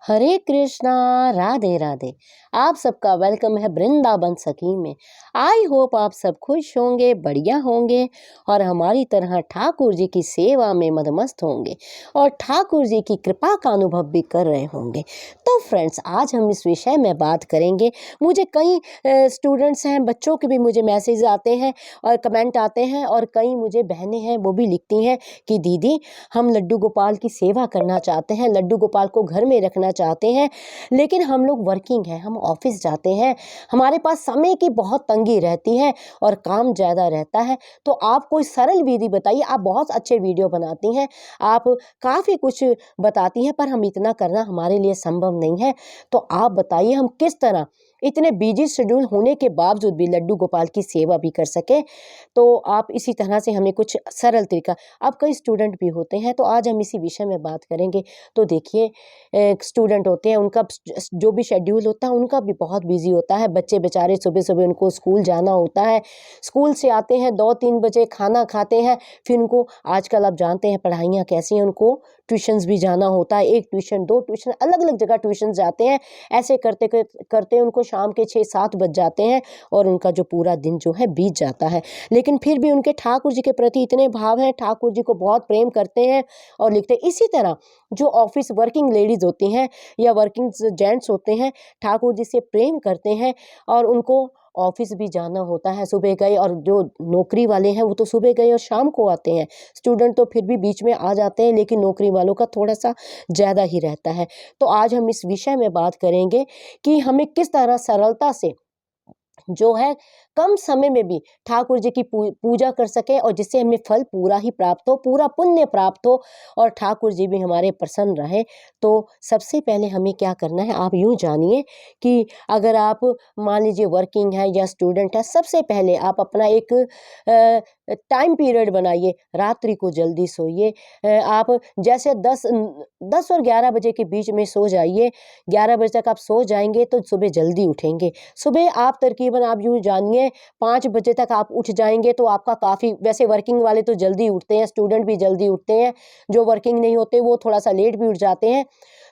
हरे कृष्णा, राधे राधे। आप सबका वेलकम है वृंदावन सखी में। आई होप आप सब खुश होंगे, बढ़िया होंगे और हमारी तरह ठाकुर जी की सेवा में मदमस्त होंगे और ठाकुर जी की कृपा का अनुभव भी कर रहे होंगे। तो फ्रेंड्स, आज हम इस विषय में बात करेंगे। मुझे कई स्टूडेंट्स हैं, बच्चों के भी मुझे मैसेज आते हैं और कमेंट आते हैं, और कई मुझे बहनें हैं वो भी लिखती हैं कि दीदी हम लड्डू गोपाल की सेवा करना चाहते हैं, लड्डू गोपाल को घर में रखना चाहते हैं, लेकिन हम लोग वर्किंग हैं, हम ऑफिस जाते हैं, हमारे पास समय की बहुत तंगी रहती है और काम ज़्यादा रहता है। तो आप कोई सरल विधि बताइए। आप बहुत अच्छे वीडियो बनाती हैं, आप काफ़ी कुछ बताती हैं, पर हम इतना करना हमारे लिए संभव नहीं है। तो आप बताइए हम किस तरह इतने बिजी शेड्यूल होने के बावजूद भी लड्डू गोपाल की सेवा भी कर सके। तो आप इसी तरह से हमें कुछ सरल तरीका। अब कई स्टूडेंट भी होते हैं, तो आज हम इसी विषय में बात करेंगे। तो देखिए, स्टूडेंट होते हैं, उनका जो भी शेड्यूल होता है उनका भी बहुत बिजी होता है। बच्चे बेचारे सुबह सुबह उनको स्कूल जाना होता है, स्कूल से आते हैं 2-3 बजे, खाना खाते हैं, फिर उनको आजकल आप जानते हैं पढ़ाइयाँ कैसी हैं, उनको ट्यूशन्स भी जाना होता है। 1 ट्यूशन 2 ट्यूशन, अलग अलग जगह ट्यूशन जाते हैं। ऐसे करते करते उनको शाम के 6-7 बज जाते हैं और उनका जो पूरा दिन जो है बीत जाता है। लेकिन फिर भी उनके ठाकुर जी के प्रति इतने भाव हैं, ठाकुर जी को बहुत प्रेम करते हैं और लिखते हैं। इसी तरह जो ऑफिस वर्किंग लेडीज़ होती हैं या वर्किंग जेंट्स होते हैं, ठाकुर जी से प्रेम करते हैं और उनको ऑफिस भी जाना होता है, सुबह गए, और जो नौकरी वाले हैं वो तो सुबह गए और शाम को आते हैं। स्टूडेंट तो फिर भी बीच में आ जाते हैं, लेकिन नौकरी वालों का थोड़ा सा ज़्यादा ही रहता है। तो आज हम इस विषय में बात करेंगे कि हमें किस तरह सरलता से जो है कम समय में भी ठाकुर जी की पूजा कर सके और जिससे हमें फल पूरा ही प्राप्त हो, पूरा पुण्य प्राप्त हो और ठाकुर जी भी हमारे प्रसन्न रहे। तो सबसे पहले हमें क्या करना है, आप यूँ जानिए कि अगर आप मान लीजिए वर्किंग है या स्टूडेंट है, सबसे पहले आप अपना एक टाइम पीरियड बनाइए। रात्रि को जल्दी सोइए। आप जैसे 10 और 11 बजे के बीच में सो जाइए। 11 बजे तक आप सो जाएंगे तो सुबह जल्दी उठेंगे। सुबह आप तकरीबन आप यूँ जानिए 5 बजे तक आप उठ जाएंगे तो आपका काफ़ी, वैसे वर्किंग वाले तो जल्दी उठते हैं, स्टूडेंट भी जल्दी उठते हैं, जो वर्किंग नहीं होते वो थोड़ा सा लेट भी उठ जाते हैं।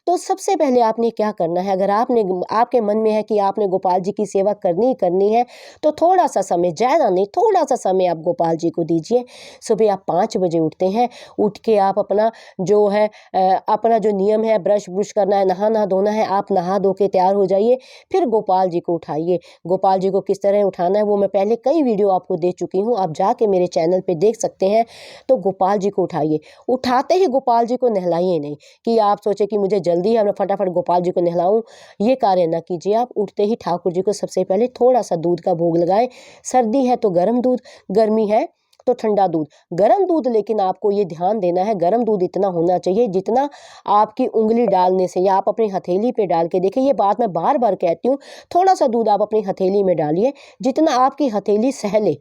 तो सबसे पहले आपने क्या करना है, अगर आपके मन में है कि आपने गोपाल जी की सेवा करनी ही करनी है, तो थोड़ा सा समय, ज़्यादा नहीं, थोड़ा सा समय आप गोपाल जी को दीजिए। सुबह आप 5 बजे उठते हैं, उठ के आप अपना जो है अपना जो नियम है, ब्रश करना है, नहाना धोना है, आप नहा धो के तैयार हो जाइए। फिर गोपाल जी को उठाइए। गोपाल जी को किस तरह उठाना है वो मैं पहले कई वीडियो आपको दे चुकी हूँ, आप जाके मेरे चैनल पे देख सकते हैं। तो गोपाल जी को उठाइए। उठाते ही गोपाल जी को नहलाइए नहीं कि आप सोचे कि मुझे जल्दी है, मैं फटाफट गोपाल जी को नहलाऊं, ये कार्य न कीजिए। आप उठते ही ठाकुर जी को सबसे पहले थोड़ा सा दूध का भोग लगाएं। सर्दी है तो गर्म दूध, गर्मी है तो ठंडा दूध। गर्म दूध, लेकिन आपको ये ध्यान देना है, गर्म दूध इतना होना चाहिए जितना आपकी उंगली डालने से, या आप अपनी हथेली पे डाल के देखिए, ये बात मैं बार बार कहती हूँ। थोड़ा सा दूध आप अपनी हथेली में डालिए, जितना आपकी हथेली सहले,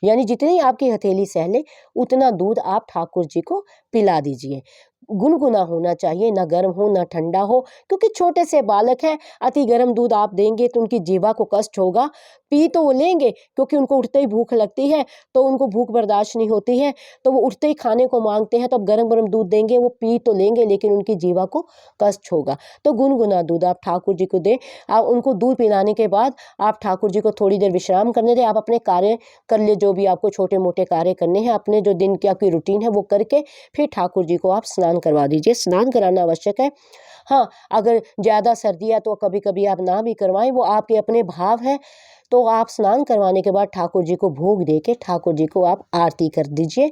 यानी जितनी आपकी हथेली सहले उतना दूध आप ठाकुर जी को पिला दीजिए। गुनगुना होना चाहिए, ना गर्म हो ना ठंडा हो, क्योंकि छोटे से बालक हैं। अति गर्म दूध आप देंगे तो उनकी जीवा को कष्ट होगा। पी तो वो लेंगे क्योंकि उनको उठते ही भूख लगती है, तो उनको भूख बर्दाश्त नहीं होती है, तो वो उठते ही खाने को मांगते हैं। तो अब गर्म गर्म दूध देंगे, वो पी तो लेंगे लेकिन उनकी जीवा को कष्ट होगा। तो गुनगुना दूध आप ठाकुर जी को दें। आप उनको दूध पिलाने के बाद आप ठाकुर जी को थोड़ी देर विश्राम करने दें। आप अपने कार्य कर ले, जो भी आपको छोटे मोटे कार्य करने हैं, अपने जो दिन की आपकी रूटीन है वो करके फिर ठाकुर जी को आप स्नान करवा दीजिए। स्नान कराना आवश्यक है। हाँ, अगर ज़्यादा सर्दी है तो कभी कभी आप ना भी करवाएं, वो आपके अपने भाव है। तो आप स्नान करवाने के बाद ठाकुर जी को भोग दे के ठाकुर जी को आप आरती कर दीजिए।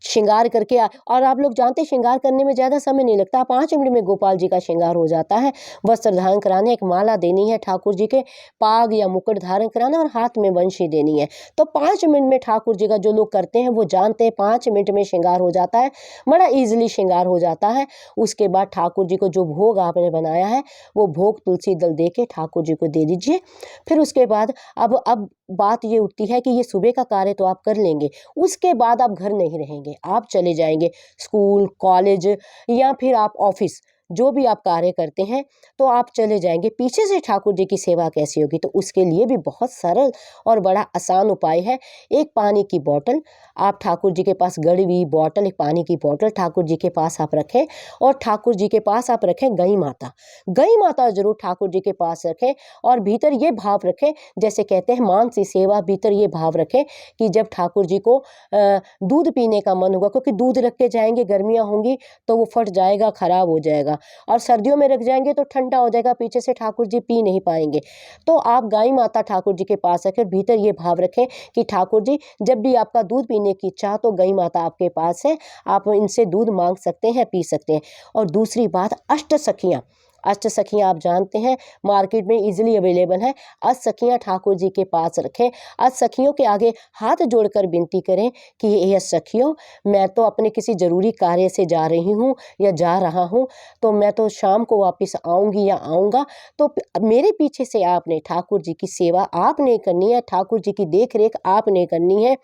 श्रृंगार करके और आप लोग जानते हैं श्रृंगार करने में ज़्यादा समय नहीं लगता, 5 मिनट में गोपाल जी का श्रृंगार हो जाता है। वस्त्र धारण कराने, एक माला देनी है ठाकुर जी के, पाग या मुकुट धारण कराना और हाथ में वंशी देनी है। तो 5 मिनट में ठाकुर जी का जो लोग करते हैं वो जानते हैं 5 मिनट में श्रृंगार हो जाता है, बड़ा ईजिली श्रृंगार हो जाता है। उसके बाद ठाकुर जी को जो भोग आपने बनाया है वो भोग तुलसी दल दे के ठाकुर जी को दे दीजिए। फिर उसके बाद अब बात ये उठती है कि ये सुबह का कार्य तो आप कर लेंगे, उसके बाद आप घर नहीं रहेंगे, आप चले जाएंगे स्कूल, कॉलेज या फिर आप ऑफिस, जो भी आप कार्य करते हैं तो आप चले जाएंगे। पीछे से ठाकुर जी की सेवा कैसी होगी, तो उसके लिए भी बहुत सरल और बड़ा आसान उपाय है। एक पानी की बोतल आप ठाकुर जी के पास, गड़ी हुई बोतल, एक पानी की बोतल ठाकुर जी के पास आप रखें, और ठाकुर जी के पास आप रखें गई माता। गई माता जरूर ठाकुर जी के पास रखें, और भीतर ये भाव रखें, जैसे कहते हैं मान सी सेवा, भीतर ये भाव रखें कि जब ठाकुर जी को दूध पीने का मन होगा, क्योंकि दूध रख के जाएंगे, गर्मियाँ होंगी तो वो फट जाएगा, खराब हो जाएगा, और सर्दियों में रख जाएंगे तो ठंडा हो जाएगा, पीछे से ठाकुर जी पी नहीं पाएंगे। तो आप गाय माता ठाकुर जी के पास रखें, भीतर ये भाव रखें कि ठाकुर जी जब भी आपका दूध पीने की इच्छा तो गई माता आपके पास है, आप इनसे दूध मांग सकते हैं, पी सकते हैं। और दूसरी बात, अष्ट सखियाँ। अष्ट सखियाँ आप जानते हैं मार्केट में इजीली अवेलेबल है। अष्ट सखियाँ ठाकुर जी के पास रखें। अष्ट सखियों के आगे हाथ जोड़कर विनती करें कि ये सखियों, मैं तो अपने किसी ज़रूरी कार्य से जा रही हूँ या जा रहा हूँ, तो मैं तो शाम को वापस आऊँगी या आऊँगा, तो मेरे पीछे से आपने ठाकुर जी की सेवा आपने करनी है, ठाकुर जी की देख रेख आपने करनी है।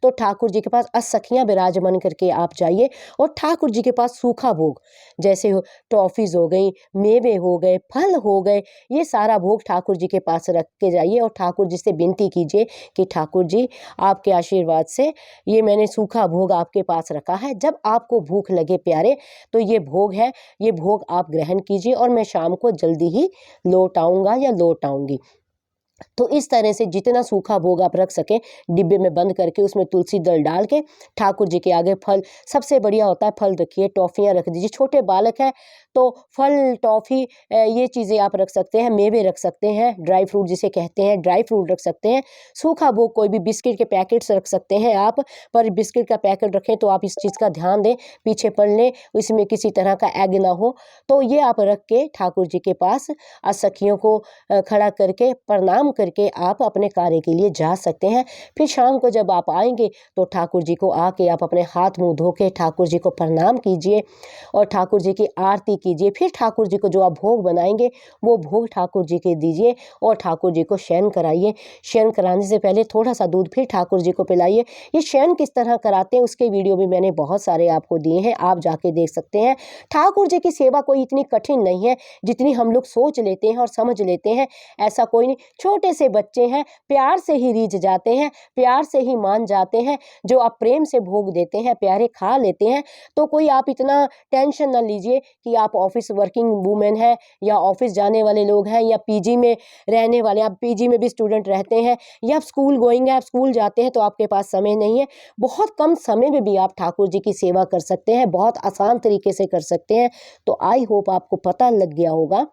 तो ठाकुर जी के पास अष्ट सखियाँ विराजमान करके आप जाइए, और ठाकुर जी के पास सूखा भोग, जैसे टॉफ़ीज़ हो गई, मेवे हो गए, फल हो गए, ये सारा भोग ठाकुर जी के पास रख के जाइए, और ठाकुर जी से विनती कीजिए कि ठाकुर जी आपके आशीर्वाद से ये मैंने सूखा भोग आपके पास रखा है, जब आपको भूख लगे प्यारे तो ये भोग है, ये भोग आप ग्रहण कीजिए, और मैं शाम को जल्दी ही लौट आऊँगा या लौट आऊँगी। तो इस तरह से जितना सूखा भोग आप रख सकें, डिब्बे में बंद करके उसमें तुलसी दल डाल के ठाकुर जी के आगे फल, सबसे बढ़िया होता है फल रखिए, टॉफ़ियाँ रख दीजिए। छोटे बालक हैं तो फल, टॉफ़ी, ये चीज़ें आप रख सकते हैं, मेवे रख सकते हैं, ड्राई फ्रूट जिसे कहते हैं ड्राई फ्रूट रख सकते हैं। सूखा भोग कोई भी बिस्किट के पैकेट्स रख सकते हैं आप, पर बिस्किट का पैकेट रखें तो आप इस चीज़ का ध्यान दें, पीछे पढ़ लें, इसमें किसी तरह का एग ना हो। तो ये आप रख के ठाकुर जी के पास सखियों को खड़ा करके प्रणाम करके आप अपने कार्य के लिए जा सकते हैं। फिर शाम को जब आप आएंगे तो ठाकुर जी को आके आप अपने हाथ मुंह धो के ठाकुर जी को प्रणाम कीजिए, और ठाकुर जी की आरती कीजिए। फिर ठाकुर जी को जो आप भोग बनाएंगे वो भोग ठाकुर जी के दीजिए, और ठाकुर जी को शयन कराइए। शयन कराने से पहले थोड़ा सा दूध फिर ठाकुर जी को पिलाइए। ये शयन किस तरह कराते हैं उसके वीडियो भी मैंने बहुत सारे आपको दिए हैं, आप जाके देख सकते हैं। ठाकुर जी की सेवा कोई इतनी कठिन नहीं है जितनी हम लोग सोच लेते हैं और समझ लेते हैं। ऐसा कोई नहीं, छोटे से बच्चे हैं, प्यार से ही रीझ जाते हैं, प्यार से ही मान जाते हैं। जो आप प्रेम से भोग देते हैं, प्यारे खा लेते हैं। तो कोई आप इतना टेंशन ना लीजिए कि आप ऑफिस वर्किंग वूमेन हैं या ऑफिस जाने वाले लोग हैं या पीजी में रहने वाले, आप पीजी में भी स्टूडेंट रहते हैं, या आप स्कूल गोइंग है, आप स्कूल जाते हैं तो आपके पास समय नहीं है। बहुत कम समय में भी आप ठाकुर जी की सेवा कर सकते हैं, बहुत आसान तरीके से कर सकते हैं। तो आई होप आपको पता लग गया होगा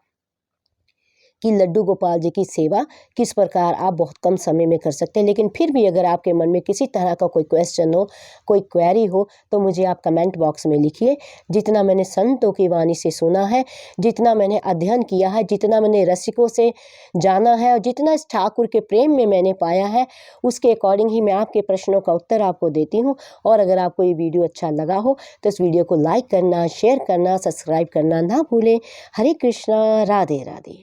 कि लड्डू गोपाल जी की सेवा किस प्रकार आप बहुत कम समय में कर सकते हैं। लेकिन फिर भी अगर आपके मन में किसी तरह का कोई क्वेश्चन हो, कोई क्वेरी हो, तो मुझे आप कमेंट बॉक्स में लिखिए। जितना मैंने संतों की वाणी से सुना है, जितना मैंने अध्ययन किया है, जितना मैंने रसिकों से जाना है, और जितना इस ठाकुर के प्रेम में मैंने पाया है, उसके अकॉर्डिंग ही मैं आपके प्रश्नों का उत्तर आपको देती हूँ। और अगर आपको ये वीडियो अच्छा लगा हो तो इस वीडियो को लाइक करना, शेयर करना, सब्सक्राइब करना ना भूलें। हरे कृष्णा, राधे राधे।